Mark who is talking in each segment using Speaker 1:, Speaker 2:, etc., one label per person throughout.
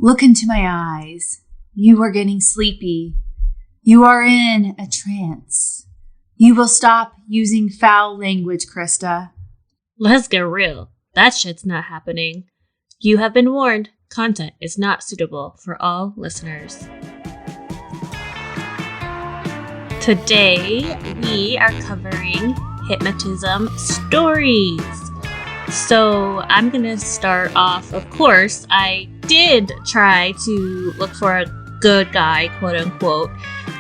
Speaker 1: Look into my eyes. You are getting sleepy. You are in a trance. You will stop using foul language, Krista.
Speaker 2: Let's get real. That shit's not happening. You have been warned. Content is not suitable for all listeners. Today, we are covering hypnotism stories. So I'm going to start off, of course, I did try to look for a good guy, quote unquote,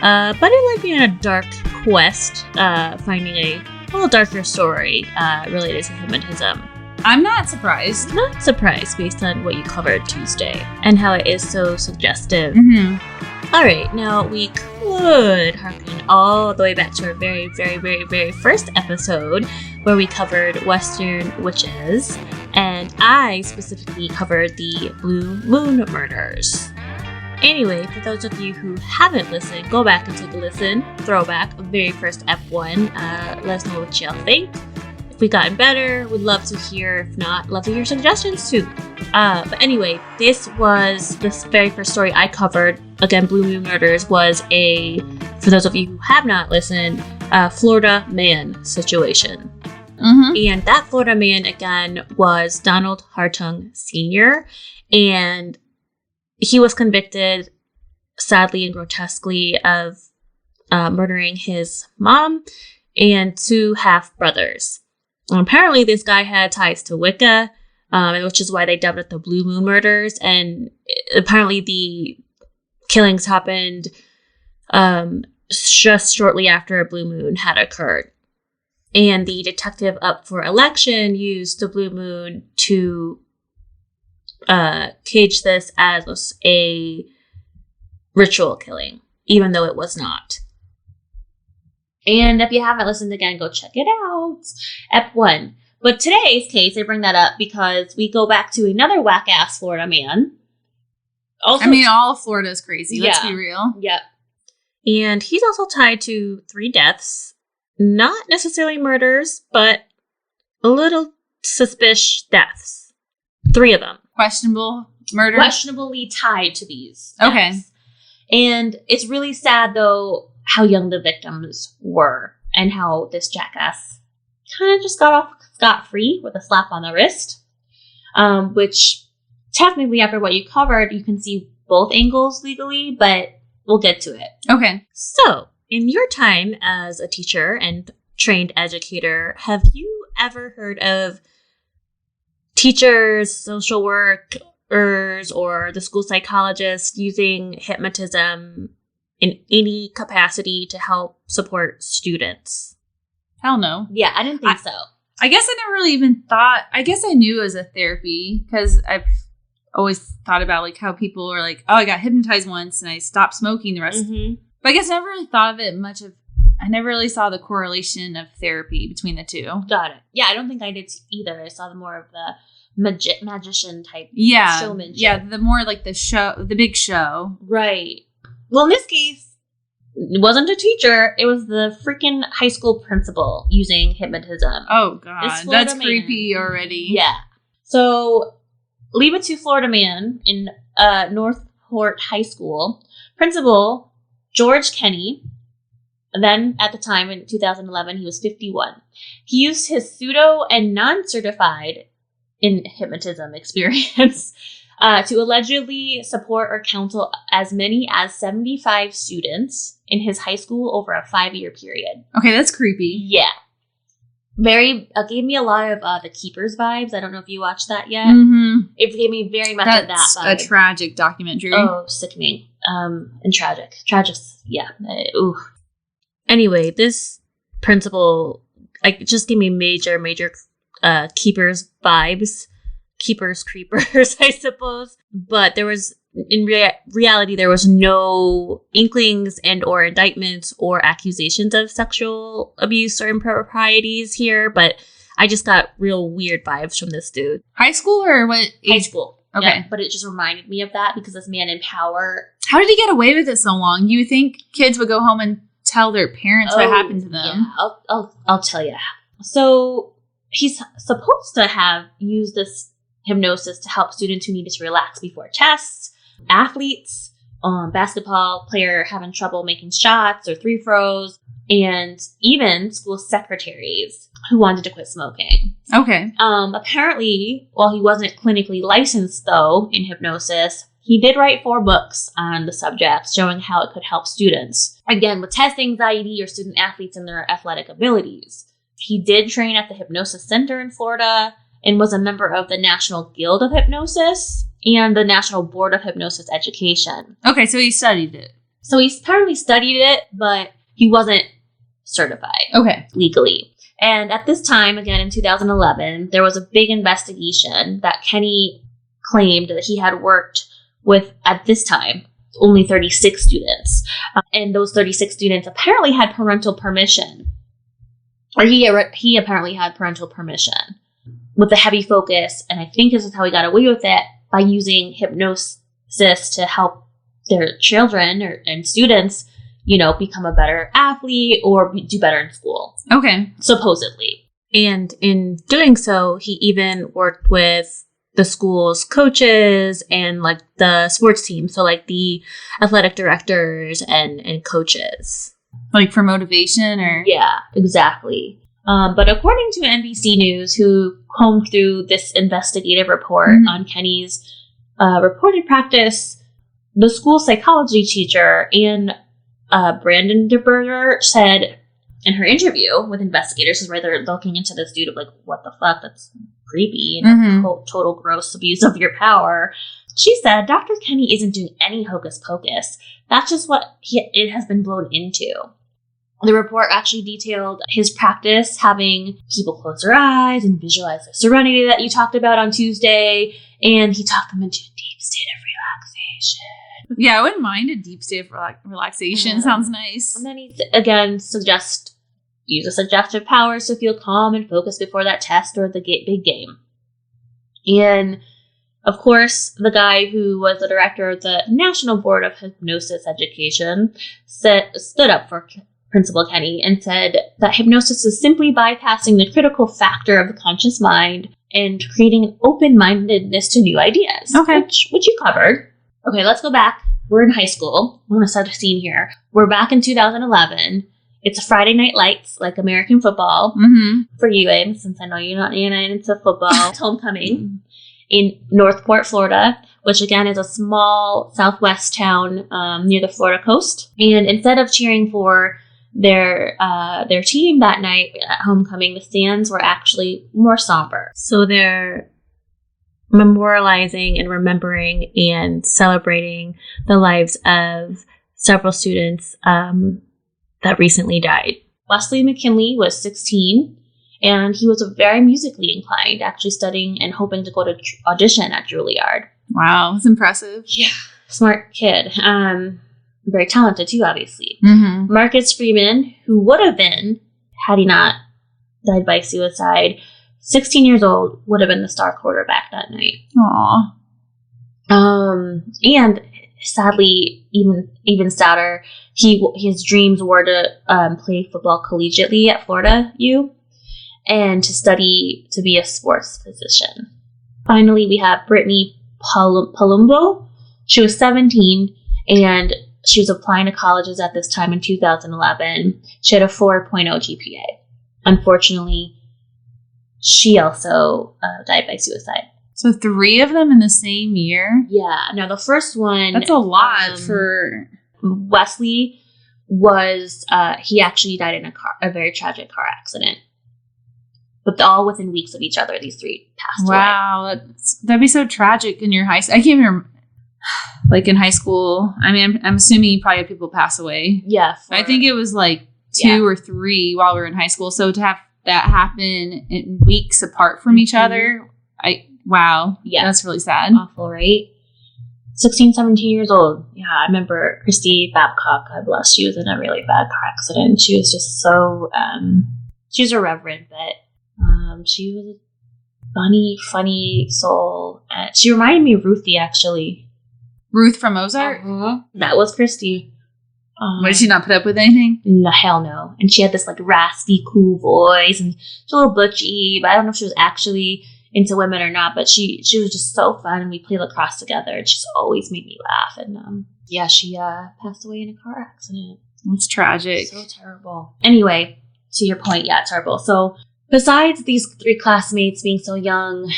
Speaker 2: but it led me on a dark quest, finding a little darker story related to hypnotism.
Speaker 1: I'm not surprised.
Speaker 2: Not surprised based on what you covered Tuesday and how it is so suggestive.
Speaker 1: Mm-hmm.
Speaker 2: All right, now we could harken all the way back to our very, very, very, very first episode where we covered Western witches, and I specifically covered the Blue Moon murders. Anyway, for those of you who haven't listened, go back and take a listen. Throwback, very first F1. Let us know what y'all think. If we've gotten better, we'd love to hear. If not, love to hear suggestions too. But anyway, this very first story I covered. Again, Blue Moon Murders was for those of you who have not listened, Florida man situation.
Speaker 1: Mm-hmm.
Speaker 2: And that Florida man, again, was Donald Hartung Sr. And he was convicted, sadly and grotesquely, of murdering his mom and two half-brothers. Apparently, this guy had ties to Wicca, which is why they dubbed it the Blue Moon Murders. And apparently, the killings happened just shortly after a blue moon had occurred. And the detective up for election used the blue moon to cage this as a ritual killing, even though it was not. And if you haven't listened again, go check it out. F1. But today's case, I bring that up because we go back to another whack-ass Florida man. Also,
Speaker 1: all of Florida is crazy. Let's be real.
Speaker 2: Yep. And he's also tied to 3 deaths. Not necessarily murders, but a little suspicious deaths. 3 of them.
Speaker 1: Questionable murder?
Speaker 2: Questionably tied to these deaths.
Speaker 1: Okay.
Speaker 2: And it's really sad, though, how young the victims were and how this jackass kind of just got off scot-free with a slap on the wrist. Which, technically, after what you covered, you can see both angles legally, but we'll get to it.
Speaker 1: Okay.
Speaker 2: So, in your time as a teacher and trained educator, have you ever heard of teachers, social workers, or the school psychologist using hypnotism in any capacity to help support students?
Speaker 1: Hell no.
Speaker 2: Yeah, I didn't think so.
Speaker 1: I guess I never really even thought, I guess I knew it was a therapy because I've always thought about like how people are like, oh, I got hypnotized once and I stopped smoking the rest.
Speaker 2: Mm-hmm.
Speaker 1: But I guess I never really thought of it I never really saw the correlation of therapy between the two.
Speaker 2: Got it. Yeah, I don't think I did either. I saw more of the magician type showmanship.
Speaker 1: Yeah, the more like the big show.
Speaker 2: Right. Well, in this case, it wasn't a teacher. It was the freaking high school principal using hypnotism.
Speaker 1: Oh, God. That's creepy already.
Speaker 2: Yeah. So, leave it to Florida man in Northport High School. Principal George Kenny, then at the time in 2011, he was 51. He used his pseudo and non-certified in hypnotism experience to allegedly support or counsel as many as 75 students in his high school over a 5-year period.
Speaker 1: Okay, that's creepy.
Speaker 2: Yeah. Very, gave me a lot of the Keepers vibes. I don't know if you watched that yet.
Speaker 1: Mm-hmm.
Speaker 2: It gave me very much of that vibe.
Speaker 1: That's a tragic documentary.
Speaker 2: Oh, sickening. And tragic. Yeah. Ooh. Anyway, this principal, just gave me major, Keepers vibes. Keepers, creepers, I suppose. But there was, in reality, there was no inklings and or indictments or accusations of sexual abuse or improprieties here. But I just got real weird vibes from this dude.
Speaker 1: High school or what?
Speaker 2: High school.
Speaker 1: Okay.
Speaker 2: Yeah, but it just reminded me of that because this man in power.
Speaker 1: How did he get away with it so long? You would think kids would go home and tell their parents what happened to them.
Speaker 2: Yeah, I'll tell you. So he's supposed to have used this hypnosis to help students who needed to relax before tests athletes, basketball player having trouble making shots or free throws, and even school secretaries who wanted to quit smoking.
Speaker 1: Okay.
Speaker 2: Apparently, while he wasn't clinically licensed, though, in hypnosis, he did write 4 books on the subject, showing how it could help students, again, with test anxiety or student athletes and their athletic abilities. He did train at the Hypnosis Center in Florida and was a member of the National Guild of Hypnosis and the National Board of Hypnosis Education.
Speaker 1: Okay, so he studied it.
Speaker 2: So he apparently studied it, but he wasn't certified legally. And at this time, again, in 2011, there was a big investigation that Kenny claimed that he had worked with, at this time, only 36 students. And those 36 students apparently had parental permission. Or he apparently had parental permission with a heavy focus. And I think this is how he got away with it, by using hypnosis to help their children and students, become a better athlete or do better in school.
Speaker 1: Okay.
Speaker 2: Supposedly. And in doing so, he even worked with the school's coaches and like the sports team. So like the athletic directors and coaches.
Speaker 1: Like for motivation or?
Speaker 2: Yeah, exactly. But according to NBC News, who combed through this investigative report on Kenny's reported practice, the school psychology teacher, Anne Brandon DeBerger, said in her interview with investigators, where they're looking into this dude of like, what the fuck, that's creepy and total gross abuse of your power. She said, Dr. Kenny isn't doing any hocus pocus. That's just what it has been blown into. The report actually detailed his practice, having people close their eyes and visualize the serenity that you talked about on Tuesday, and he talked them into a deep state of relaxation.
Speaker 1: Yeah, I wouldn't mind a deep state of relaxation. Sounds nice.
Speaker 2: And then he, again, use the suggestive powers to feel calm and focused before that test or the big game. And, of course, the guy who was the director of the National Board of Hypnosis Education stood up for Principal Kenny and said that hypnosis is simply bypassing the critical factor of the conscious mind and creating an open-mindedness to new ideas.
Speaker 1: Okay.
Speaker 2: Which you covered. Okay, let's go back. We're in high school. I'm going to set a scene here. We're back in 2011. It's a Friday Night Lights, like American football. For you, Aim, since I know you're not into football. It's homecoming in Northport, Florida, which again is a small southwest town near the Florida coast. And instead of cheering for their team that night at homecoming, the stands were actually more somber. So they're memorializing and remembering and celebrating the lives of several students that recently died. Wesley McKinley was 16, and he was very musically inclined, actually studying and hoping to go to audition at Juilliard.
Speaker 1: Wow, that's impressive.
Speaker 2: Yeah, smart kid. Very talented too, obviously. Marcus Freeman, who would have been, had he not died by suicide, 16 years old, would have been the star quarterback that night.
Speaker 1: Aww.
Speaker 2: And sadly, even sadder, his dreams were to play football collegiately at Florida U and to study to be a sports physician. Finally, we have Brittany Palumbo. She was 17 and she was applying to colleges at this time in 2011. She had a 4.0 GPA. Unfortunately, she also died by suicide.
Speaker 1: So 3 of them in the same year?
Speaker 2: Yeah. Now, the first one...
Speaker 1: That's a lot for...
Speaker 2: Wesley was... he actually died in a very tragic car accident. But all within weeks of each other, these 3 passed away.
Speaker 1: Wow. That'd be so tragic in your high school. I can't even remember... Like in high school, I mean, I'm assuming you probably had people pass away.
Speaker 2: Yeah.
Speaker 1: I think it was like 2 or 3 while we were in high school. So to have that happen in weeks apart from each other, wow. Yeah. That's really sad.
Speaker 2: Awful, right? 16, 17 years old. Yeah, I remember Christy Babcock, God bless. She was in a really bad car accident. She was just so, she was irreverent, but she was a funny soul. She reminded me of Ruthie, actually.
Speaker 1: Ruth from Ozark?
Speaker 2: That was Christy.
Speaker 1: Did she not put up with anything?
Speaker 2: No, hell no. And she had this like raspy, cool voice, and she's a little butchy, but I don't know if she was actually into women or not, but she was just so fun, and we played lacrosse together, and she's always made me laugh. And she passed away in a car accident.
Speaker 1: It's tragic.
Speaker 2: So terrible. Anyway, to your point, yeah, terrible. So besides these 3 classmates being so young,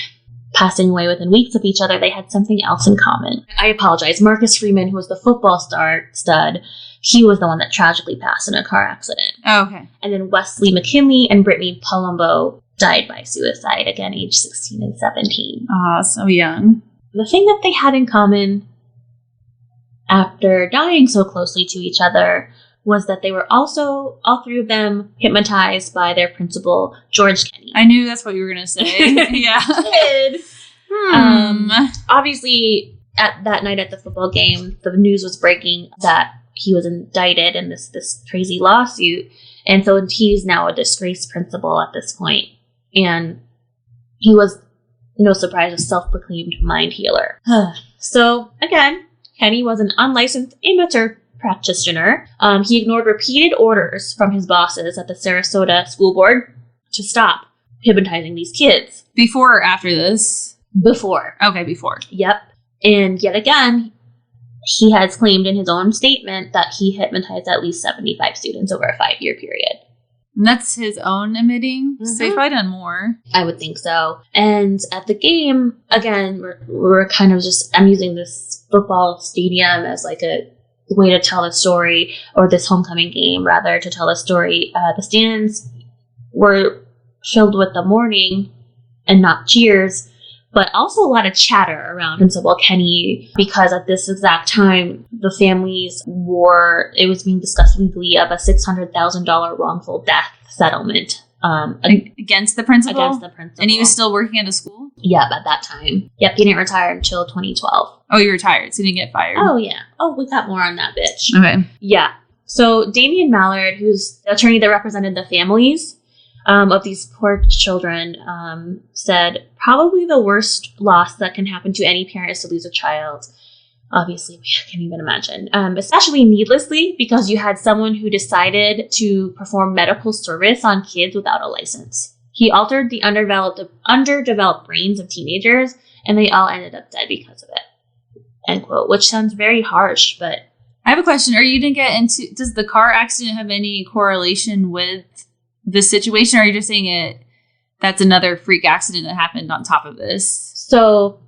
Speaker 2: passing away within weeks of each other, they had something else in common. I apologize. Marcus Freeman, who was the football stud, he was the one that tragically passed in a car accident.
Speaker 1: Oh, okay.
Speaker 2: And then Wesley McKinley and Brittany Palumbo died by suicide, again, age 16 and 17.
Speaker 1: Oh, so young.
Speaker 2: The thing that they had in common after dying so closely to each other was that they were also, all 3 of them, hypnotized by their principal, George Kenny.
Speaker 1: I knew that's what you were going to say. Yeah.
Speaker 2: Did. Obviously, at that night at the football game, the news was breaking that he was indicted in this crazy lawsuit. And so he's now a disgraced principal at this point. And he was, no surprise, a self-proclaimed mind healer. So, again, Kenny was an unlicensed amateur practitioner. He ignored repeated orders from his bosses at the Sarasota school board to stop hypnotizing these kids.
Speaker 1: Before or after this?
Speaker 2: Before.
Speaker 1: Okay, before.
Speaker 2: Yep. And yet again, he has claimed in his own statement that he hypnotized at least 75 students over a 5-year period.
Speaker 1: And that's his own admitting?
Speaker 2: Mm-hmm.
Speaker 1: So he's probably done more.
Speaker 2: I would think so. And at the game, again, we're kind of just, I'm using this football stadium as like a way to tell a story, or this homecoming game, rather, to tell a story. The stands were filled with the mourning and not cheers, but also a lot of chatter around Principal Kenny, because at this exact time, the families it was being discussed legally of a $600,000 wrongful death settlement.
Speaker 1: Against the principal?
Speaker 2: Against the principal.
Speaker 1: And he was still working at a school?
Speaker 2: Yep, at that time. Yep, he didn't retire until 2012.
Speaker 1: Oh, he retired, so he didn't get fired?
Speaker 2: Oh, yeah. Oh, we got more on that bitch.
Speaker 1: Okay.
Speaker 2: Yeah. So Damian Mallard, who's the attorney that represented the families of these poor children, said, probably the worst loss that can happen to any parent is to lose a child. Obviously, we can't even imagine. Especially needlessly, because you had someone who decided to perform medical service on kids without a license. He altered the underdeveloped brains of teenagers, and they all ended up dead because of it. End quote. Which sounds very harsh, but...
Speaker 1: I have a question. Does the car accident have any correlation with this situation, or are you just saying that's another freak accident that happened on top of this?
Speaker 2: So...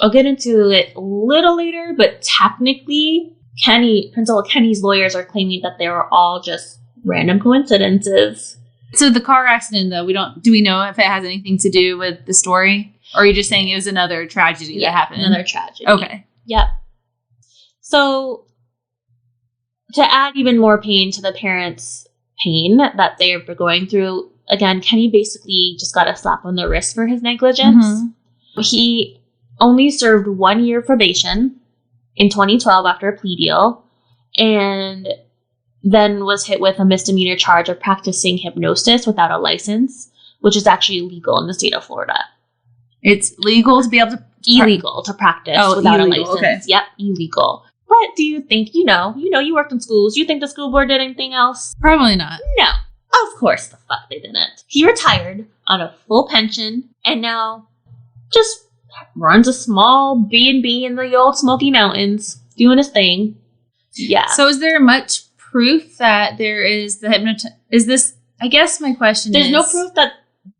Speaker 2: I'll get into it a little later, but technically, Principal Kenny's lawyers are claiming that they were all just random coincidences.
Speaker 1: So the car accident, though, do we know if it has anything to do with the story? Or are you just saying it was another tragedy that happened?
Speaker 2: Another tragedy.
Speaker 1: Okay.
Speaker 2: Yep. So, to add even more pain to the parents' pain that they're going through, again, Kenny basically just got a slap on the wrist for his negligence. Mm-hmm. He only served 1 year probation in 2012 after a plea deal, and then was hit with a misdemeanor charge of practicing hypnosis without a license, which is actually illegal in the state of Florida.
Speaker 1: It's legal to be able to...
Speaker 2: Illegal to practice without a license.
Speaker 1: Okay.
Speaker 2: Yep, illegal. What do you think? You worked in schools. You think the school board did anything else?
Speaker 1: Probably not.
Speaker 2: No. Of course the fuck they didn't. He retired on a full pension, and now just runs a small B&B in the old Smoky Mountains, doing his thing. Yeah.
Speaker 1: So is there much proof that there is I guess my question
Speaker 2: There's no proof that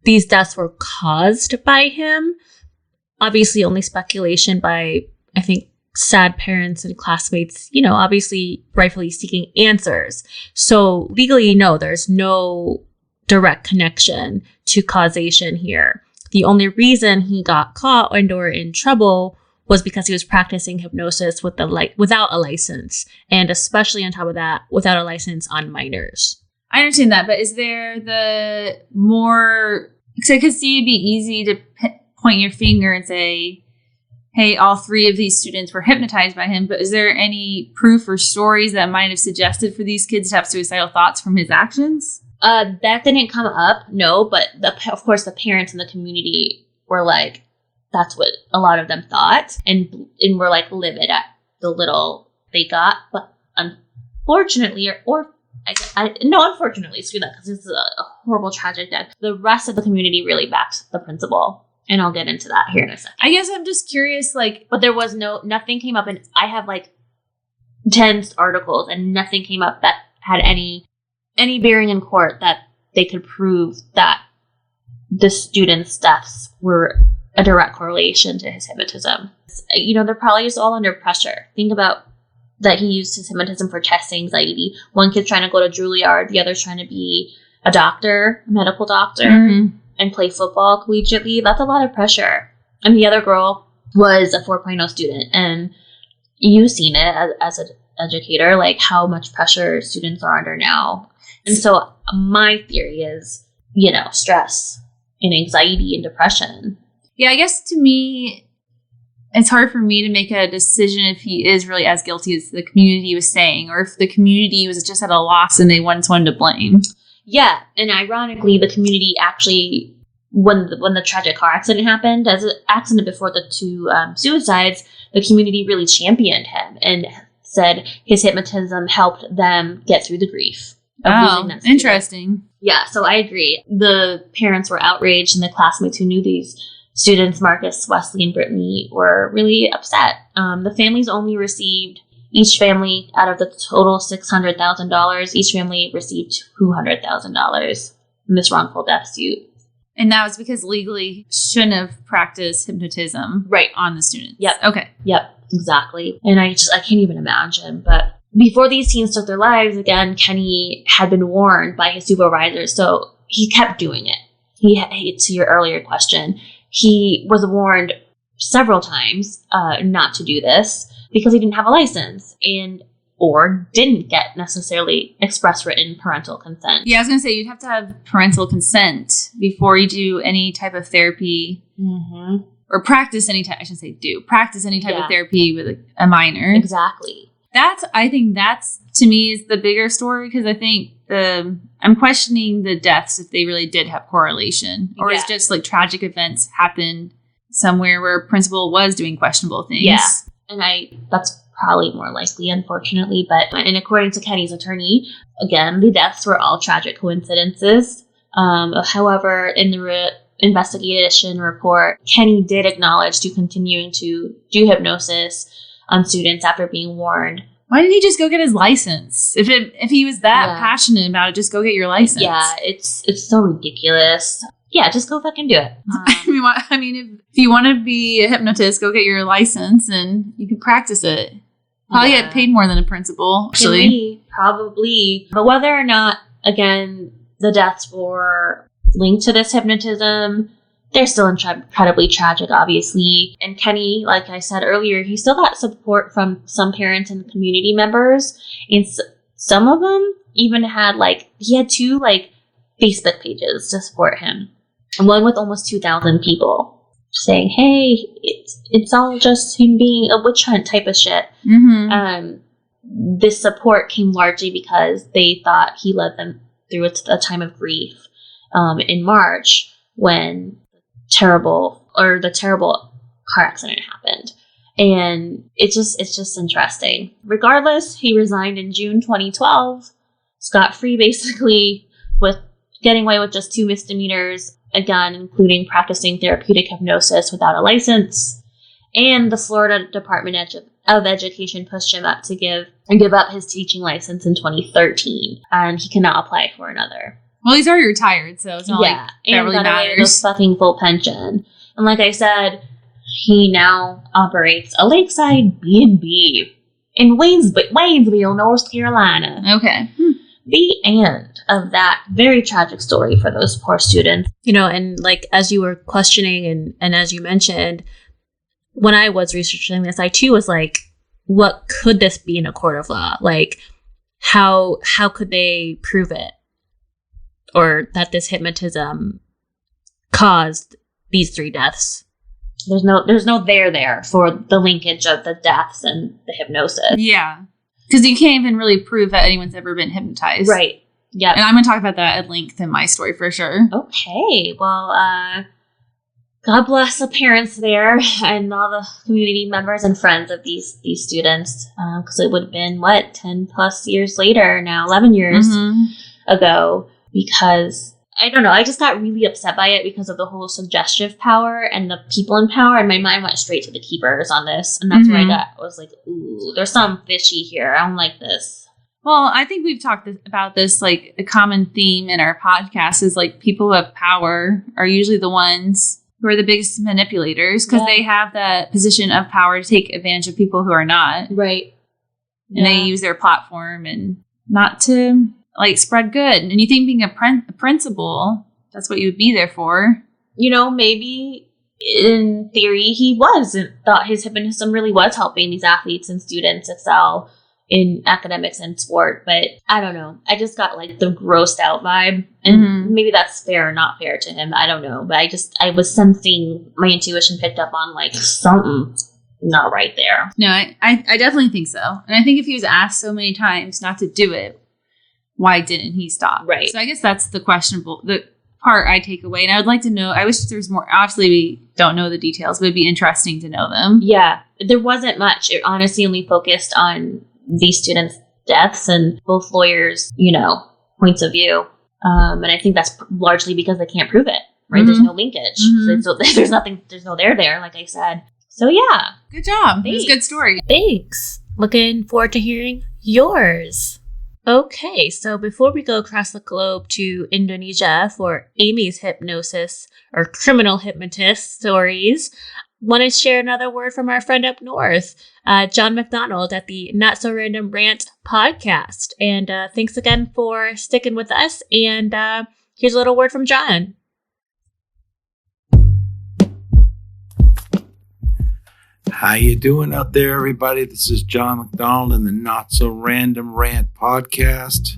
Speaker 3: these deaths were caused by him. Obviously, only speculation by, I think, sad parents and classmates, obviously rightfully seeking answers. So legally, no, there's no direct connection to causation here. The only reason he got caught or in trouble was because he was practicing hypnosis without a license, and especially on top of that, without a license on minors.
Speaker 1: I understand that, but is there the more... Because I could see it'd be easy to point your finger and say, hey, all 3 of these students were hypnotized by him, but is there any proof or stories that might have suggested for these kids to have suicidal thoughts from his actions?
Speaker 2: That didn't come up, no, but of course the parents in the community were like, that's what a lot of them thought, and were like livid at the little they got, but unfortunately, unfortunately, screw that, because this is a horrible, tragic death. The rest of the community really backed the principal.
Speaker 3: And I'll get into that here in a second.
Speaker 1: I guess I'm just curious, like...
Speaker 3: But there was nothing came up, and I have, like, 10 articles, and nothing came up that had any bearing in court that they could prove that the student's deaths were a direct correlation to his hypnotism. You know, they're probably just all under pressure. Think about that he used his hypnotism for test anxiety. One kid's trying to go to Juilliard, the other's trying to be a doctor, a medical doctor, and play football collegiately. That's a lot of pressure. And the other girl was a 4.0 student, and you've seen it as an educator, like how much pressure students are under now. And so my theory is, you know, stress and anxiety and depression.
Speaker 1: Yeah, I guess to me, it's hard for me to make a decision if he is really as guilty as the community was saying, or if the community was just at a loss and they wanted someone to blame.
Speaker 3: Yeah, and ironically, the community actually, when the tragic car accident happened, as an accident before the two suicides, the community really championed him and said his hypnotism helped them get through the grief of losing that student. Interesting. Yeah, so I agree. The parents were outraged, and the classmates who knew these students, Marcus, Wesley, and Brittany, were really upset. The families only received, each family, out of the total $600,000, each family received $200,000 in this wrongful death suit.
Speaker 1: And that was because legally shouldn't have practiced hypnotism on the students.
Speaker 3: Yep.
Speaker 1: Okay.
Speaker 3: Yep, exactly. And I can't even imagine. But before these teens took their lives, again, Kenny had been warned by his supervisors, so he kept doing it. To your earlier question, he was warned several times not to do this because he didn't have a license or didn't get necessarily express written parental consent.
Speaker 1: Yeah, I was going to say, you'd have to have parental consent before you do any type of therapy or practice any type, practice any type of therapy with a minor.
Speaker 3: Exactly.
Speaker 1: I think that's, to me, is the bigger story, because I think I'm questioning the deaths if they really did have correlation, or it's just like tragic events happened somewhere where a principal was doing questionable things.
Speaker 3: Yeah, and that's probably more likely, unfortunately. And according to Kenny's attorney, again, the deaths were all tragic coincidences. However, in the investigation report, Kenny did acknowledge to continuing to do hypnosis on students after being warned.
Speaker 1: Why didn't he just go get his license? If he was that passionate about it, just go get your license.
Speaker 3: Yeah, it's so ridiculous. Yeah, just go fucking do it.
Speaker 1: I mean, if you want to be a hypnotist, go get your license and you can practice it. Probably get paid more than a principal, actually.
Speaker 3: Probably. But whether or not, again, the deaths were linked to this hypnotism, they're still incredibly tragic, obviously. And Kenny, like I said earlier, he still got support from some parents and community members. And some of them even had, he had 2, Facebook pages to support him. And one with almost 2,000 people saying, hey, it's all just him being a witch hunt type of shit. This support came largely because they thought he led them through a time of grief in March when the terrible car accident happened. And it's just interesting. Regardless, he resigned in June 2012, scot-free basically, with getting away with just 2 misdemeanors, again, including practicing therapeutic hypnosis without a license. And the Florida Department of Education pushed him up to give up his teaching license in 2013, and he cannot apply for another.
Speaker 1: Well, he's already retired, so it's not like that really matters.
Speaker 3: Fucking full pension. And like I said, he now operates a lakeside B&B in Waynesville, North Carolina.
Speaker 1: Okay.
Speaker 3: The end of that very tragic story for those poor students.
Speaker 2: And as you were questioning and as you mentioned, when I was researching this, I too was like, what could this be in a court of law? How could they prove it? Or that this hypnotism caused these 3 deaths?
Speaker 3: There's no there for the linkage of the deaths and the hypnosis.
Speaker 1: Yeah. Because you can't even really prove that anyone's ever been hypnotized.
Speaker 3: Right. Yeah.
Speaker 1: And I'm going to talk about that at length in my story for sure.
Speaker 3: Okay. Well, God bless the parents there and all the community members and friends of these students. Because it would have been, 10 plus years later now, 11 years ago. Because I don't know. I just got really upset by it because of the whole suggestive power and the people in power. And my mind went straight to the keepers on this. And that's where I was like, ooh, there's something fishy here. I don't like this.
Speaker 1: Well, I think we've talked about this, like a common theme in our podcast is like people who have power are usually the ones who are the biggest manipulators because they have that position of power to take advantage of people who are not.
Speaker 3: Right.
Speaker 1: And they use their platform and not to like spread good. And you think being a principal, that's what you would be there for.
Speaker 3: You know, maybe in theory he was and thought his hypnotism really was helping these athletes and students excel in academics and sport. But I don't know. I just got like the grossed out vibe. And maybe that's fair or not fair to him. I don't know. But I was sensing, my intuition picked up on like something not right there.
Speaker 1: No, I definitely think so. And I think if he was asked so many times not to do it, why didn't he stop?
Speaker 3: Right.
Speaker 1: So I guess that's the part I take away. And I would like to know, I wish there was more. Obviously, we don't know the details, but it'd be interesting to know them.
Speaker 3: Yeah. There wasn't much. It honestly only focused on these students' deaths and both lawyers, you know, points of view. And I think that's largely because they can't prove it, right? There's no linkage. So there's no there, like I said. So yeah.
Speaker 1: Good job.
Speaker 3: Thanks.
Speaker 1: It was a good story.
Speaker 2: Thanks. Looking forward to hearing yours. Okay, so before we go across the globe to Indonesia for Amy's hypnosis or criminal hypnotist stories, want to share another word from our friend up north, John McDonald at the Not So Random Rant podcast. And thanks again for sticking with us. And here's a little word from John.
Speaker 4: How you doing out there, everybody? This is John McDonald in the Not So Random Rant podcast,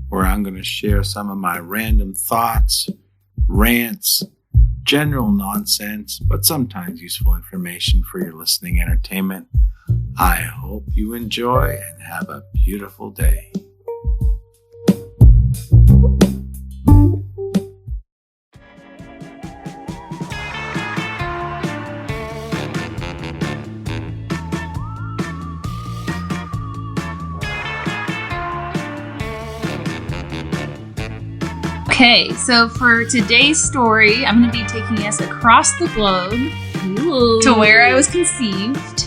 Speaker 4: where I'm going to share some of my random thoughts, rants, general nonsense, but sometimes useful information for your listening entertainment. I hope you enjoy and have a beautiful day.
Speaker 1: Okay, so for today's story, I'm going to be taking us across the globe to where I was conceived.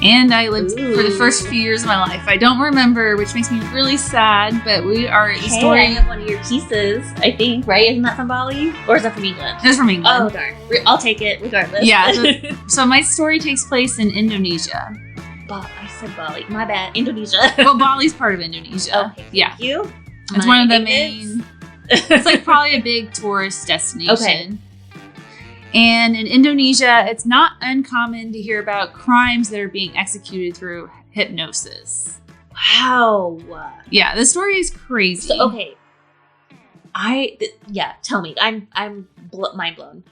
Speaker 1: And I lived for the first few years of my life. I don't remember, which makes me really sad, but we are the story.
Speaker 3: I have one of your pieces, I think, right? Isn't that from Bali? Or is that from England?
Speaker 1: It's from England.
Speaker 3: Oh, darn. I'll take it regardless.
Speaker 1: Yeah. So my story takes place in Indonesia.
Speaker 3: I said Bali. My bad. Indonesia.
Speaker 1: Well, Bali's part of Indonesia.
Speaker 3: Okay.
Speaker 1: Yeah.
Speaker 3: Thank you.
Speaker 1: It's one of the main... It's like probably a big tourist destination.
Speaker 3: Okay.
Speaker 1: And in Indonesia, it's not uncommon to hear about crimes that are being executed through hypnosis.
Speaker 3: Wow.
Speaker 1: Yeah, the story is crazy.
Speaker 3: So, okay. Tell me. I'm mind blown.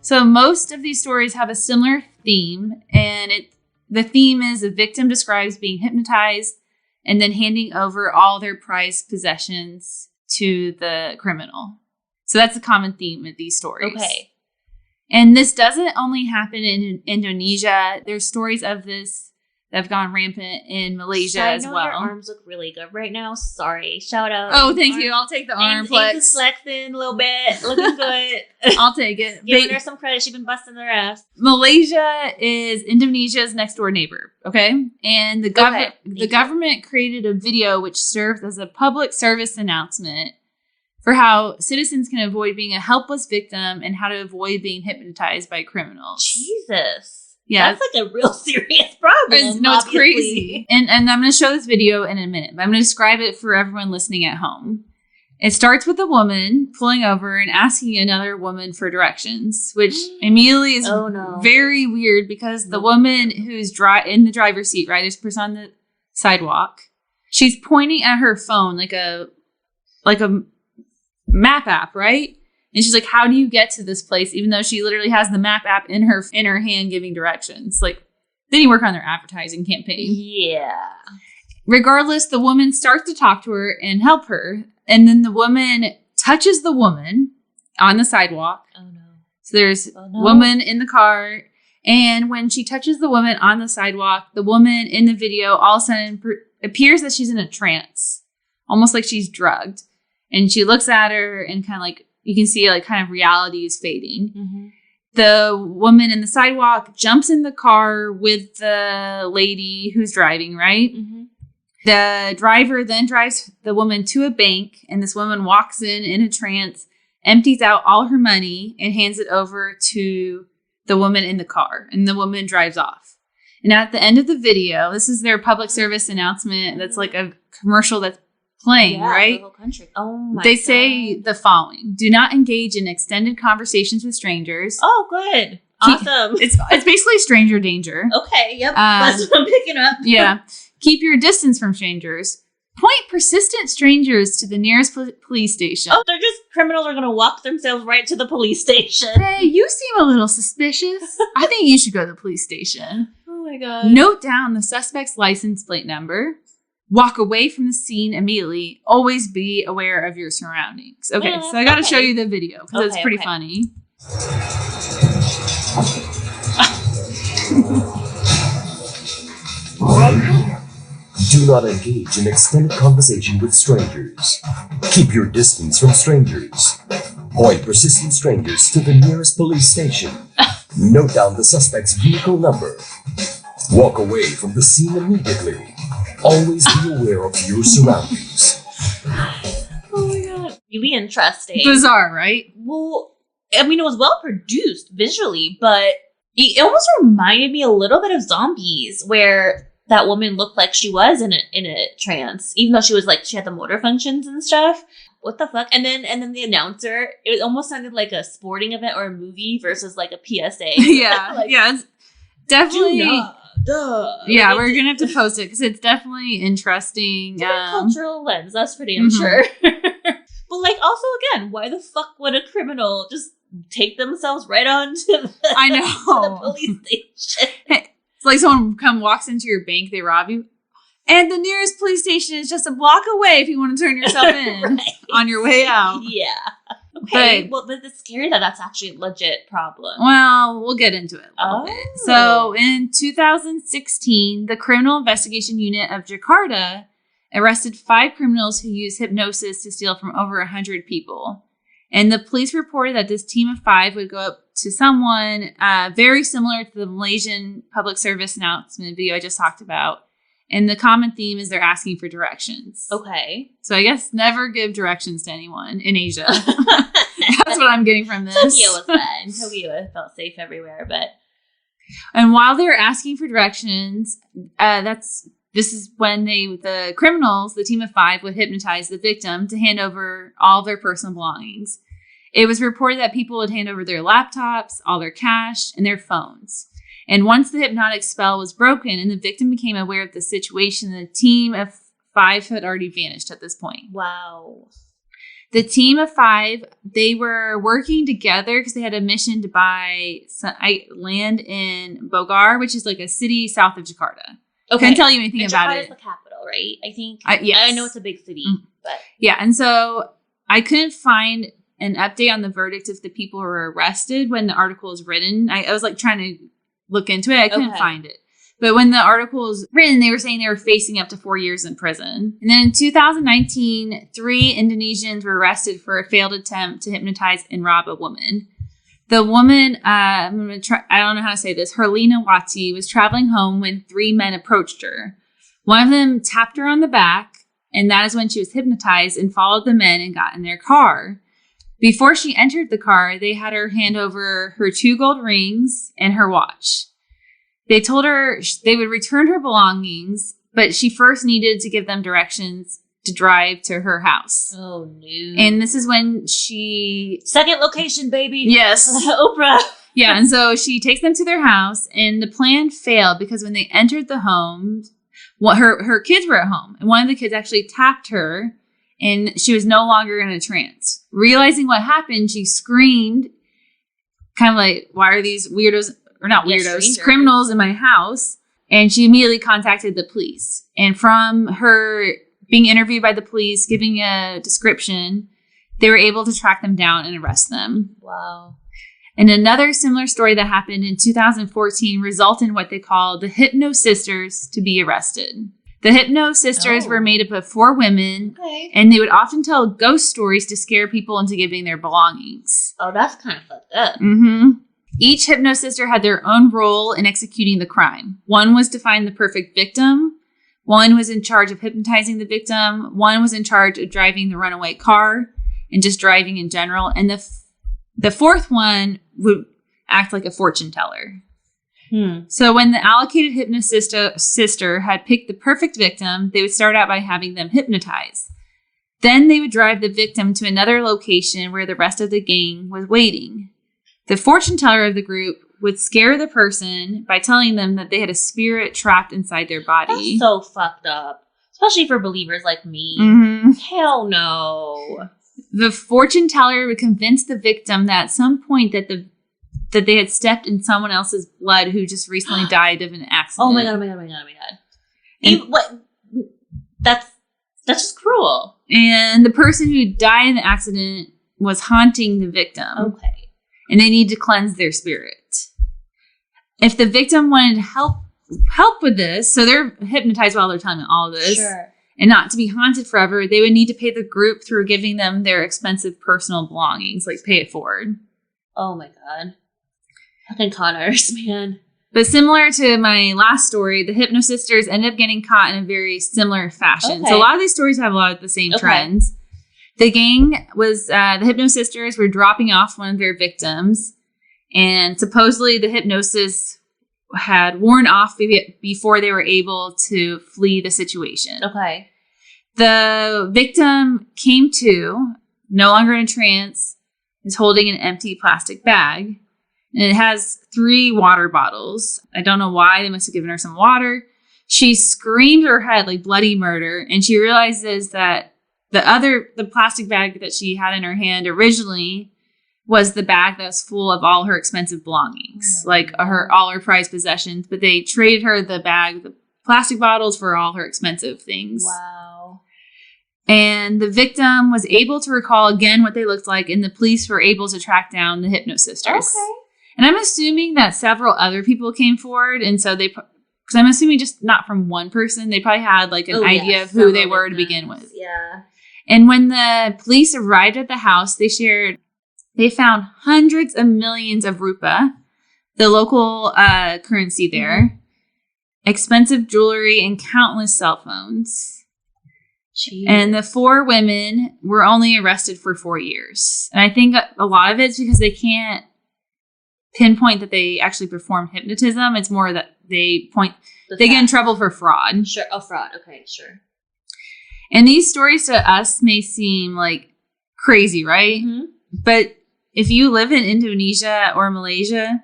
Speaker 1: So most of these stories have a similar theme, and the theme is a victim describes being hypnotized and then handing over all their prized possessions to the criminal. So that's a common theme of these stories.
Speaker 3: Okay.
Speaker 1: And this doesn't only happen in Indonesia. There's stories of this that have gone rampant in Malaysia as well.
Speaker 3: Your arms look really good right now. Sorry. Shout out.
Speaker 1: Oh, thank you. I'll take the arm flex.
Speaker 3: Flexing a little bit. Looking good.
Speaker 1: I'll take it.
Speaker 3: Giving her some credit. She's been busting their ass.
Speaker 1: Malaysia is Indonesia's next door neighbor. Okay. And the government created a video which served as a public service announcement for how citizens can avoid being a helpless victim and how to avoid being hypnotized by criminals.
Speaker 3: Jesus.
Speaker 1: Yeah.
Speaker 3: That's like a real serious problem.
Speaker 1: It's crazy. And I'm going to show this video in a minute, but I'm going to describe it for everyone listening at home. It starts with a woman pulling over and asking another woman for directions, which immediately is very weird because the woman who's in the driver's seat, right, there's a person on the sidewalk. She's pointing at her phone like a map app, right? And she's like, how do you get to this place? Even though she literally has the map app in her hand giving directions. Like, they didn't work on their advertising campaign.
Speaker 3: Yeah.
Speaker 1: Regardless, the woman starts to talk to her and help her. And then the woman touches the woman on the sidewalk.
Speaker 3: Oh, no.
Speaker 1: So there's a woman in the car. And when she touches the woman on the sidewalk, the woman in the video all of a sudden appears that she's in a trance. Almost like she's drugged. And she looks at her and kind of like, you can see like kind of reality is fading.
Speaker 3: Mm-hmm.
Speaker 1: The woman in the sidewalk jumps in the car with the lady who's driving, right?
Speaker 3: Mm-hmm.
Speaker 1: The driver then drives the woman to a bank, and this woman walks in a trance, empties out all her money, and hands it over to the woman in the car, and the woman drives off. And at the end of the video, this is their public service announcement that's like a commercial that's playing, right?
Speaker 3: The whole country. Oh my
Speaker 1: They
Speaker 3: God.
Speaker 1: say the following: do not engage in extended conversations with strangers.
Speaker 3: Oh, good. Awesome.
Speaker 1: It's basically stranger danger.
Speaker 3: Okay, yep. That's what I'm picking up.
Speaker 1: Yeah. Keep your distance from strangers. Point persistent strangers to the nearest police station.
Speaker 3: Oh, they're just criminals are going to walk themselves right to the police station.
Speaker 1: Hey, you seem a little suspicious. I think you should go to the police station.
Speaker 3: Oh my God.
Speaker 1: Note down the suspect's license plate number. Walk away from the scene immediately. Always be aware of your surroundings. Okay, so I got to show you the video because it's pretty funny.
Speaker 5: Do not engage in extended conversation with strangers. Keep your distance from strangers. Point persistent strangers to the nearest police station. Note down the suspect's vehicle number. Walk away from the scene immediately. Always be aware of your surroundings.
Speaker 3: Oh my God. Really interesting.
Speaker 1: Bizarre, right?
Speaker 3: Well, I mean, it was well produced visually, but it almost reminded me a little bit of Zombies, where that woman looked like she was in a trance, even though she was like, she had the motor functions and stuff. What the fuck? And then the announcer, it almost sounded like a sporting event or a movie versus like a PSA.
Speaker 1: Yeah,
Speaker 3: like,
Speaker 1: yeah, it's definitely. Yeah,
Speaker 3: Like,
Speaker 1: we're gonna have to post it because it's definitely interesting.
Speaker 3: cultural lens, that's for damn sure. But like, also again, why the fuck would a criminal just take themselves right on to the,
Speaker 1: I know.
Speaker 3: to the police station?
Speaker 1: It's like someone walks into your bank, they rob you, and the nearest police station is just a block away if you want to turn yourself in
Speaker 3: Right.
Speaker 1: on your way out.
Speaker 3: Yeah. Okay.
Speaker 1: But
Speaker 3: But it's scary that that's actually a legit problem.
Speaker 1: well, we'll get into it a little bit.
Speaker 3: Oh.
Speaker 1: So in 2016, the Criminal Investigation Unit of Jakarta arrested 5 criminals who used hypnosis to steal from over 100 people. And the police reported that this team of 5 would go up to someone very similar to the Malaysian public service announcement video I just talked about. And the common theme is they're asking for directions.
Speaker 3: Okay.
Speaker 1: So I guess never give directions to anyone in Asia. That's what I'm getting from this.
Speaker 3: Tokyo was fun. Tokyo felt safe everywhere, but
Speaker 1: And while they were asking for directions, this is when the criminals, the team of 5, would hypnotize the victim to hand over all their personal belongings. It was reported that people would hand over their laptops, all their cash, and their phones. And once the hypnotic spell was broken and the victim became aware of the situation, the team of 5 had already vanished at this point.
Speaker 3: wow.
Speaker 1: The team of 5, they were working together because they had a mission to buy land in Bogor, which is like a city south of Jakarta.
Speaker 3: Okay.
Speaker 1: Couldn't tell you anything
Speaker 3: And
Speaker 1: about
Speaker 3: Jakarta's
Speaker 1: it.
Speaker 3: the capital, right? I think.
Speaker 1: Yes.
Speaker 3: I know it's a big city, but
Speaker 1: Yeah, and so I couldn't find an update on the verdict if the people were arrested when the article was written. I was like trying to look into it. I couldn't find it. But when the article was written, they were saying they were facing up to 4 years in prison. And then in 2019, 3 Indonesians were arrested for a failed attempt to hypnotize and rob a woman. The woman, I don't know how to say this, Herlina Watsi, was traveling home when 3 men approached her. One of them tapped her on the back, and that is when she was hypnotized and followed the men and got in their car. Before she entered the car, they had her hand over her 2 gold rings and her watch. They told her they would return her belongings, but she first needed to give them directions to drive to her house.
Speaker 3: oh no.
Speaker 1: And this is when she...
Speaker 3: Second location, baby.
Speaker 1: Yes.
Speaker 3: Oprah.
Speaker 1: Yeah, and so she takes them to their house, and the plan failed because when they entered the home, her kids were at home, and one of the kids actually tapped her, and she was no longer in a trance. Realizing what happened, she screamed, kind of like, why are these weirdos, or not weirdos,
Speaker 3: strangers,
Speaker 1: criminals in my house? And she immediately contacted the police. And from her being interviewed by the police, giving a description, they were able to track them down and arrest them.
Speaker 3: Wow.
Speaker 1: And another similar story that happened in 2014 resulted in what they call the Hypno Sisters to be arrested. The Hypno Sisters were made up of 4 women, and they would often tell ghost stories to scare people into giving their belongings.
Speaker 2: Oh, that's kind of fucked up.
Speaker 1: Mm-hmm. Each Hypno Sister had their own role in executing the crime. One was to find the perfect victim. One was in charge of hypnotizing the victim. One was in charge of driving the runaway car and just driving in general. And the fourth one would act like a fortune teller. So when the allocated hypnotist sister had picked the perfect victim, they would start out by having them hypnotized. Then they would drive the victim to another location where the rest of the gang was waiting. The fortune teller of the group would scare the person by telling them that they had a spirit trapped inside their body.
Speaker 2: That's so fucked up. Especially for believers like me. Hell no.
Speaker 1: The fortune teller would convince the victim that at some point that they had stepped in someone else's blood who just recently died of an accident.
Speaker 2: Oh my god, oh my god, oh my god, oh my god. What? That's just cruel.
Speaker 1: And the person who died in the accident was haunting the victim.
Speaker 2: Okay.
Speaker 1: And they need to cleanse their spirit. If the victim wanted to help with this, so they're hypnotized while they're telling them all of this, and not to be haunted forever, they would need to pay the group through giving them their expensive personal belongings, like pay it forward.
Speaker 2: Oh my god. Fucking con artists, man.
Speaker 1: But similar to my last story, the Hypno Sisters ended up getting caught in a very similar fashion. So a lot of these stories have a lot of the same trends. The gang was, the Hypno Sisters were dropping off one of their victims, and supposedly the hypnosis had worn off before they were able to flee the situation.
Speaker 2: Okay.
Speaker 1: The victim came to, no longer in a trance, is holding an empty plastic bag. And it has 3 water bottles. I don't know why. They must have given her some water. She screamed her head like bloody murder. And she realizes that the plastic bag that she had in her hand originally was the bag that was full of all her expensive belongings, like all her prized possessions. But they traded her the bag, the plastic bottles, for all her expensive things.
Speaker 2: Wow.
Speaker 1: And the victim was able to recall again what they looked like, and the police were able to track down the Hypno Sisters.
Speaker 2: Okay.
Speaker 1: And I'm assuming that several other people came forward, and so because I'm assuming just not from one person, they probably had like an idea of who they were to begin with.
Speaker 2: Yeah.
Speaker 1: And when the police arrived at the house, they found hundreds of millions of rupa, the local currency there, expensive jewelry, and countless cell phones.
Speaker 2: Jeez.
Speaker 1: And the 4 women were only arrested for 4 years. And I think a lot of it's because they can't pinpoint that they actually perform hypnotism. It's more that they get in trouble for fraud.
Speaker 2: Sure. Oh, fraud. Okay, sure.
Speaker 1: And these stories to us may seem like crazy, right? But if you live in Indonesia or Malaysia,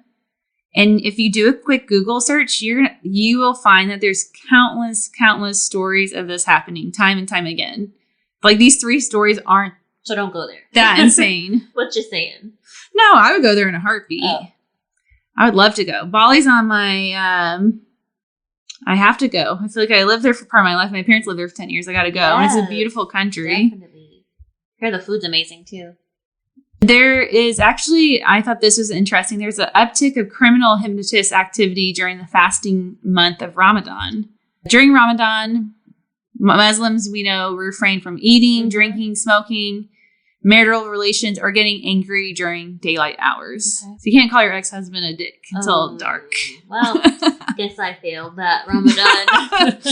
Speaker 1: and if you do a quick Google search, you will find that there's countless stories of this happening time and time again. Like, these 3 stories aren't
Speaker 2: So don't go there.
Speaker 1: that insane.
Speaker 2: What you saying?
Speaker 1: No, I would go there in a heartbeat.
Speaker 2: Oh.
Speaker 1: I would love to go. Bali's on my, I have to go. I feel like I lived there for part of my life. My parents lived there for 10 years. I got to go. And it's a beautiful country.
Speaker 2: Definitely. Here, the food's amazing too.
Speaker 1: There is actually, I thought this was interesting. There's an uptick of criminal hypnotist activity during the fasting month of Ramadan. During Ramadan, Muslims, we know, refrain from eating, drinking, smoking, marital relations, or getting angry during daylight hours. Okay. So you can't call your ex-husband a dick until dark.
Speaker 2: Well, guess I failed that Ramadan.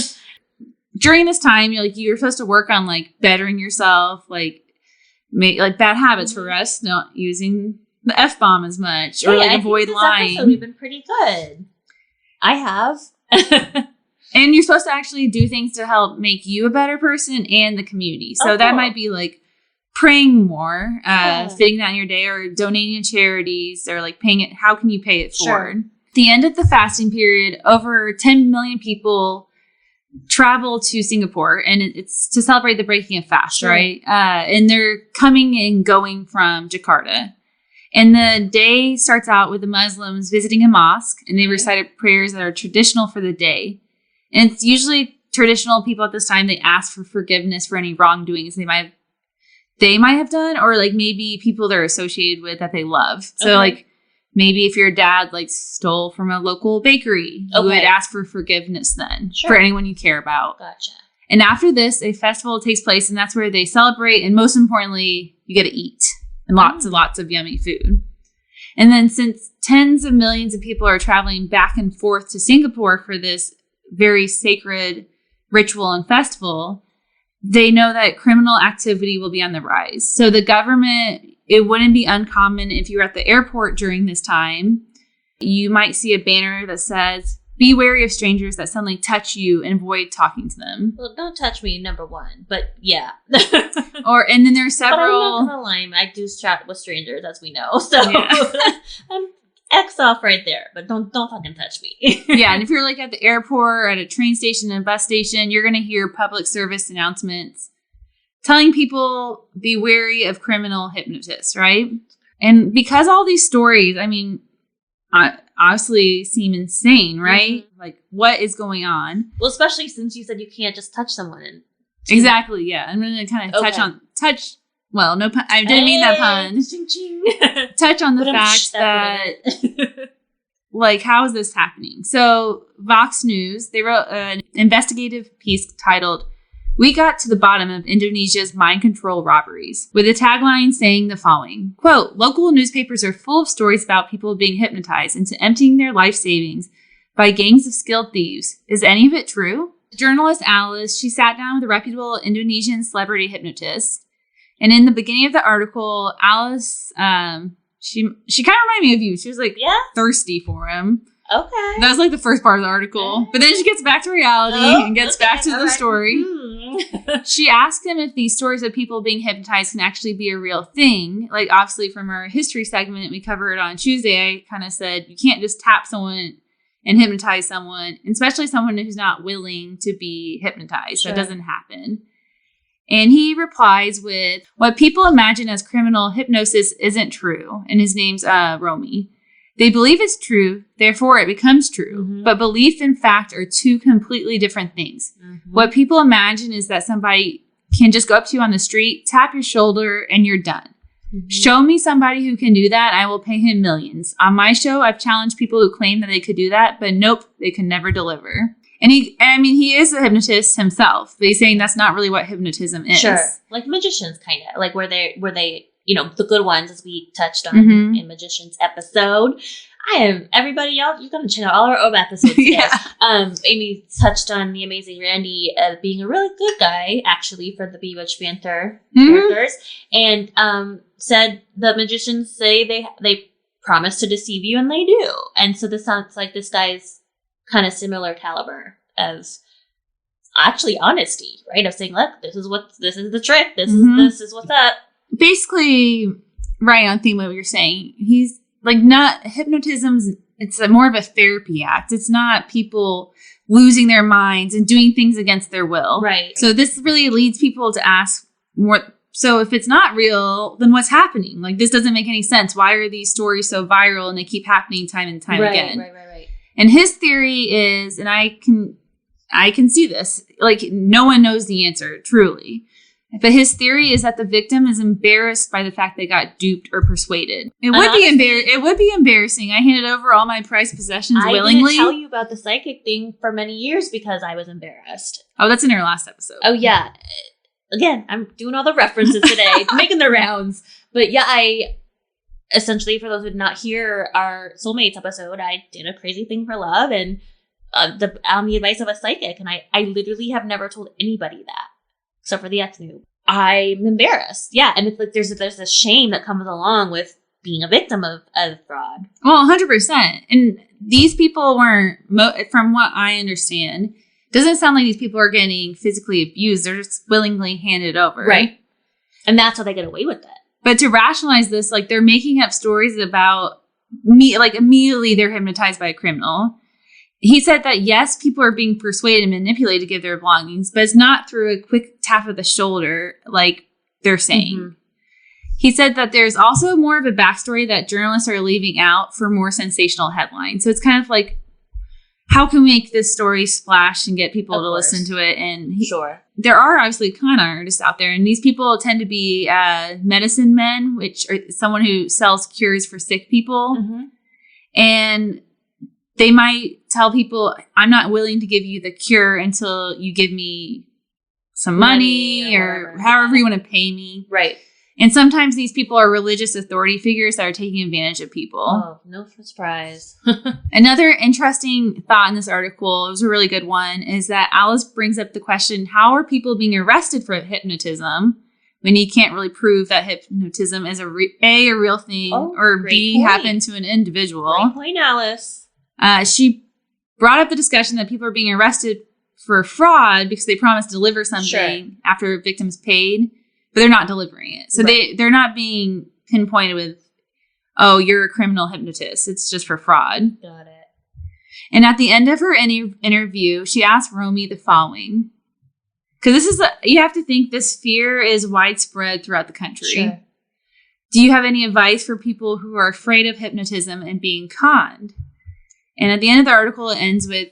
Speaker 1: During this time, you're supposed to work on like bettering yourself, like bad habits for us, not using the F-bomb as much, or avoid lying.
Speaker 2: Episode, we've been pretty good. I have.
Speaker 1: And you're supposed to actually do things to help make you a better person and the community. So that might be like praying more, fitting that in your day, or donating to charities, or like paying it. How can you pay it forward? At the end of the fasting period, over 10 million people travel to Singapore, and it's to celebrate the breaking of fast, right? And they're coming and going from Jakarta. And the day starts out with the Muslims visiting a mosque, and they recite prayers that are traditional for the day. And it's usually traditional people at this time, they ask for forgiveness for any wrongdoings they might have done, or like maybe people they're associated with that they love. So like Maybe if your dad like stole from a local bakery, you would ask for forgiveness then for anyone you care about.
Speaker 3: Gotcha.
Speaker 1: And after this, a festival takes place, and that's where they celebrate. And most importantly, you get to eat and lots and lots of yummy food. And then since tens of millions of people are traveling back and forth to Singapore for this very sacred ritual and festival, they know that criminal activity will be on the rise. So the government, it wouldn't be uncommon if you were at the airport during this time, you might see a banner that says, "Be wary of strangers that suddenly touch you and avoid talking to them."
Speaker 3: Well, don't touch me, number one. But yeah.
Speaker 1: And then there are several.
Speaker 3: But I'm not gonna lie, I do chat with strangers, as we know. So I'm X off right there. But don't fucking touch me.
Speaker 1: Yeah, and if you're like at the airport or at a train station and bus station, you're gonna hear public service announcements telling people be wary of criminal hypnotists, right? And because all these stories, I mean, obviously seem insane, right? Mm-hmm. Like, what is going on?
Speaker 3: Well, especially since you said you can't just touch someone.
Speaker 1: Exactly, yeah. I'm going to kind of well, no pun. I didn't mean that pun.
Speaker 3: Ching, ching.
Speaker 1: Touch on the fact that, like, how is this happening? So, Vox News, they wrote an investigative piece titled, "We got to the bottom of Indonesia's mind control robberies," with a tagline saying the following, quote, "Local newspapers are full of stories about people being hypnotized into emptying their life savings by gangs of skilled thieves. Is any of it true?" Journalist Alice, she sat down with a reputable Indonesian celebrity hypnotist. And in the beginning of the article, Alice, she kind of reminded me of you. She was like thirsty for him.
Speaker 3: Okay.
Speaker 1: That was like the first part of the article. But then she gets back to reality and gets back to the story. She asked him if these stories of people being hypnotized can actually be a real thing. Like, obviously, from our history segment we covered on Tuesday, I kind of said you can't just tap someone and hypnotize someone, especially someone who's not willing to be hypnotized. Sure. That doesn't happen. And he replies with, "What people imagine as criminal hypnosis isn't true." And his name's Romy. "They believe it's true, therefore it becomes true. Mm-hmm. But belief and fact are two completely different things. Mm-hmm. What people imagine is that somebody can just go up to you on the street, tap your shoulder, and you're done. Mm-hmm. Show me somebody who can do that, I will pay him millions. On my show, I've challenged people who claim that they could do that, but nope, they can never deliver." And he is a hypnotist himself, but he's saying that's not really what hypnotism is.
Speaker 3: Sure. Like magicians, kind of. Like where they, the good ones, as we touched on in Magicians episode. Everybody else, you're going to check out all our old episodes today. Yeah. Amy touched on the amazing Randy being a really good guy, actually, for the Bewitched Panther characters. And said the magicians say they promise to deceive you, and they do. And so this sounds like this guy's kind of similar caliber of actually honesty, right? Of saying, look, this is the trick. This is what's up.
Speaker 1: Basically, right on theme of what you're saying. He's like, not hypnotism's, it's more of a therapy act. It's not people losing their minds and doing things against their will.
Speaker 3: Right.
Speaker 1: So this really leads people to ask more. So if it's not real, then what's happening? Like, this doesn't make any sense. Why are these stories so viral and they keep happening time and time again?
Speaker 3: Right.
Speaker 1: And his theory is, and I can see this, like, no one knows the answer, truly. But his theory is that the victim is embarrassed by the fact they got duped or persuaded. It would be embarrassing. I handed over all my prized possessions willingly.
Speaker 3: I didn't tell you about the psychic thing for many years because I was embarrassed.
Speaker 1: Oh, that's in our last episode.
Speaker 3: Oh, yeah. Again, I'm doing all the references today, making the rounds. But yeah, essentially, for those who did not hear our Soulmates episode, I did a crazy thing for love and on the advice of a psychic. And I literally have never told anybody that, except for the ex-noob. I'm embarrassed. Yeah. And it's like there's a shame that comes along with being a victim of fraud.
Speaker 1: Well, 100%. And these people weren't, from what I understand, doesn't sound like these people are getting physically abused. They're just willingly handed over.
Speaker 3: Right. And that's how they get away with it.
Speaker 1: But to rationalize this, like, they're making up stories about me, like, immediately they're hypnotized by a criminal. He said that, yes, people are being persuaded and manipulated to give their belongings, but it's not through a quick tap of the shoulder, like they're saying. Mm-hmm. He said that there's also more of a backstory that journalists are leaving out for more sensational headlines. So it's kind of like, how can we make this story splash and get people to listen to it? And there are obviously con artists out there, and these people tend to be medicine men, which are someone who sells cures for sick people. Mm-hmm. And they might tell people, I'm not willing to give you the cure until you give me some money or however you want to pay me.
Speaker 3: Right.
Speaker 1: And sometimes these people are religious authority figures that are taking advantage of people.
Speaker 3: Oh, no surprise.
Speaker 1: Another interesting thought in this article, it was a really good one, is that Alice brings up the question, how are people being arrested for hypnotism when you can't really prove that hypnotism is a real thing, or B, happened to an individual?
Speaker 3: Great point, Alice.
Speaker 1: She brought up the discussion that people are being arrested for fraud because they promised to deliver something after victims paid, but they're not delivering it. So they're not being pinpointed with, oh, you're a criminal hypnotist. It's just for fraud.
Speaker 3: Got it.
Speaker 1: And at the end of her interview, she asked Romy the following. Because you have to think this fear is widespread throughout the country.
Speaker 3: Sure.
Speaker 1: Do you have any advice for people who are afraid of hypnotism and being conned? And at the end of the article, it ends with,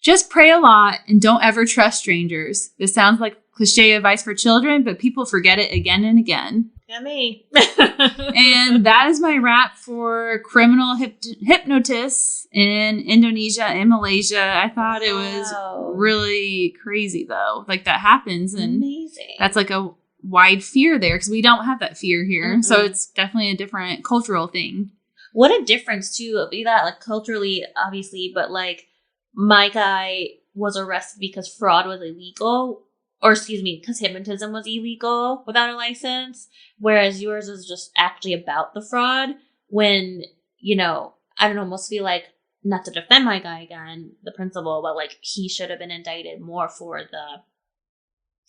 Speaker 1: just pray a lot and don't ever trust strangers. This sounds like cliche advice for children, but people forget it again and again.
Speaker 3: Yeah, me.
Speaker 1: And that is my wrap for criminal hypnotists in Indonesia and Malaysia. I thought it was really crazy, though. Like, that happens. And
Speaker 3: amazing.
Speaker 1: That's like a wide fear there because we don't have that fear here. Mm-hmm. So it's definitely a different cultural thing.
Speaker 3: What a difference, too. Be that, like, culturally, obviously, but, like, my guy was arrested because fraud was illegal. Or, excuse me, because hypnotism was illegal without a license, whereas yours is just actually about the fraud when, you know, I don't know, most feel like, not to defend my guy again, the principal, but, like, he should have been indicted more for the,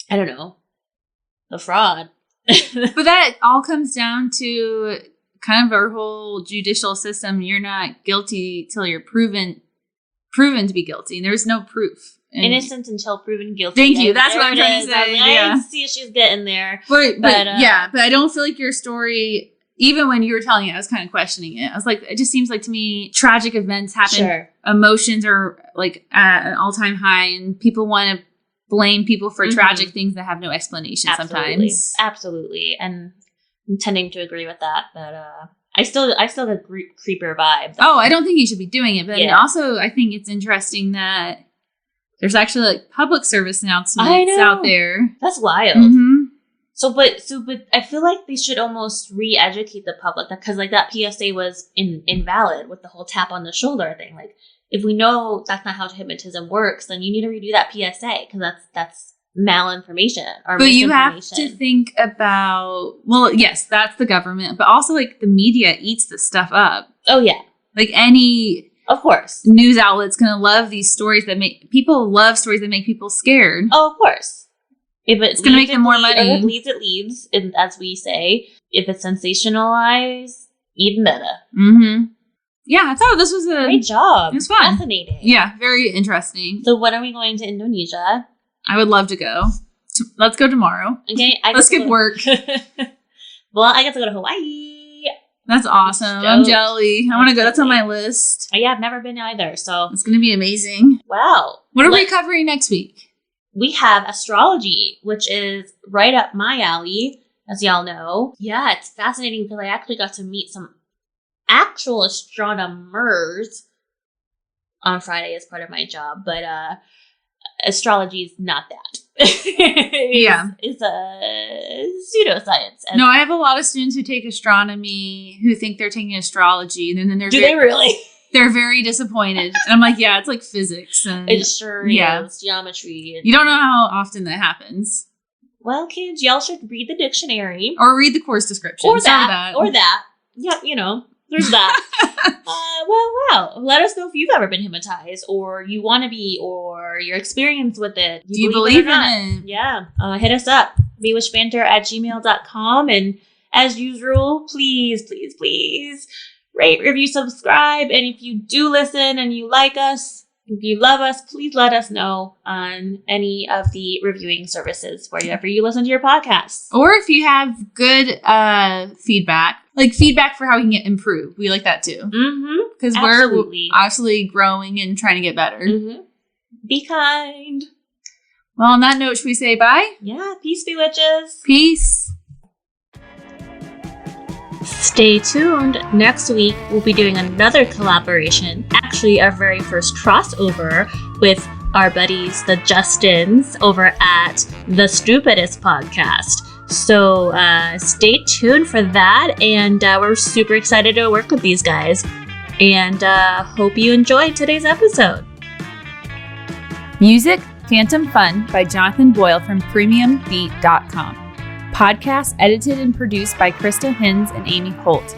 Speaker 3: I don't know, the fraud.
Speaker 1: But that all comes down to kind of our whole judicial system. You're not guilty till you're proven to be guilty, and there's no proof.
Speaker 3: Innocent until proven guilty.
Speaker 1: Thank you. That's what I'm trying to say.
Speaker 3: I see she's getting there.
Speaker 1: But I don't feel like your story, even when you were telling it, I was kind of questioning it. I was like, it just seems like to me, tragic events happen. Sure. Emotions are like at an all-time high, and people want to blame people for tragic things that have no explanation sometimes.
Speaker 3: Absolutely. And I'm tending to agree with that. But I still get creeper vibe.
Speaker 1: Oh, I don't think you should be doing it. But also, I think it's interesting that there's actually like public service announcements out there.
Speaker 3: That's wild.
Speaker 1: Mm-hmm.
Speaker 3: So, but I feel like they should almost re-educate the public because like that PSA was invalid with the whole tap on the shoulder thing. Like, if we know that's not how hypnotism works, then you need to redo that PSA because that's malinformation or
Speaker 1: But you have to think about, well, yes, that's the government, but also like the media eats this stuff up.
Speaker 3: Oh yeah,
Speaker 1: like any.
Speaker 3: Of course.
Speaker 1: News outlets going to love these stories that make people scared.
Speaker 3: Oh, of course. If
Speaker 1: it's going to make them more money.
Speaker 3: If it leads, as we say. If it's sensationalized, even better.
Speaker 1: Mm-hmm. Yeah, I thought this was a
Speaker 3: great job.
Speaker 1: It was fun.
Speaker 3: Fascinating.
Speaker 1: Yeah, very interesting.
Speaker 3: So when are we going to Indonesia?
Speaker 1: I would love to go. Let's go tomorrow.
Speaker 3: Okay.
Speaker 1: Let's skip work.
Speaker 3: Well, I get to go to Hawaii.
Speaker 1: That's awesome. I'm jelly. I want to go. That's on my list.
Speaker 3: Yeah, I've never been either, so
Speaker 1: it's going to be amazing.
Speaker 3: Wow.
Speaker 1: What are we covering next week?
Speaker 3: We have astrology, which is right up my alley, as y'all know. Yeah, it's fascinating because I actually got to meet some actual astronomers on Friday as part of my job, but astrology is not that. It's a pseudoscience.
Speaker 1: No, I have a lot of students who take astronomy who think they're taking astrology, and then they're
Speaker 3: they really?
Speaker 1: They're very disappointed. And I'm like, yeah, it's like physics. And
Speaker 3: it sure is. Geometry.
Speaker 1: You don't know how often that happens.
Speaker 3: Well, kids, y'all should read the dictionary.
Speaker 1: Or read the course description.
Speaker 3: Or that. Yeah, you know, there's that. Well, let us know if you've ever been hypnotized, or you want to be, or your experience with it.
Speaker 1: Do you believe in it?
Speaker 3: Yeah. Hit us up. bewitchedbanter@gmail.com. And as usual, please, please, please rate, review, subscribe. And if you do listen and you like us, if you love us, please let us know on any of the reviewing services wherever you listen to your podcasts.
Speaker 1: Or if you have good feedback, like feedback for how we can get improved. We like that too.
Speaker 3: Mm-hmm.
Speaker 1: Because we're obviously growing and trying to get better.
Speaker 3: Mm-hmm. Be kind.
Speaker 1: Well, on that note, should we say bye?
Speaker 3: Yeah. Peace, bewitches.
Speaker 1: Peace.
Speaker 3: Stay tuned. Next week, we'll be doing another collaboration, actually our very first crossover with our buddies, the Justins, over at the Stupidest podcast. So stay tuned for that, and we're super excited to work with these guys, and hope you enjoyed today's episode.
Speaker 1: Music, Phantom Fun by Jonathan Boyle from premiumbeat.com. Podcast edited and produced by Krista Hinz and Amy Holt.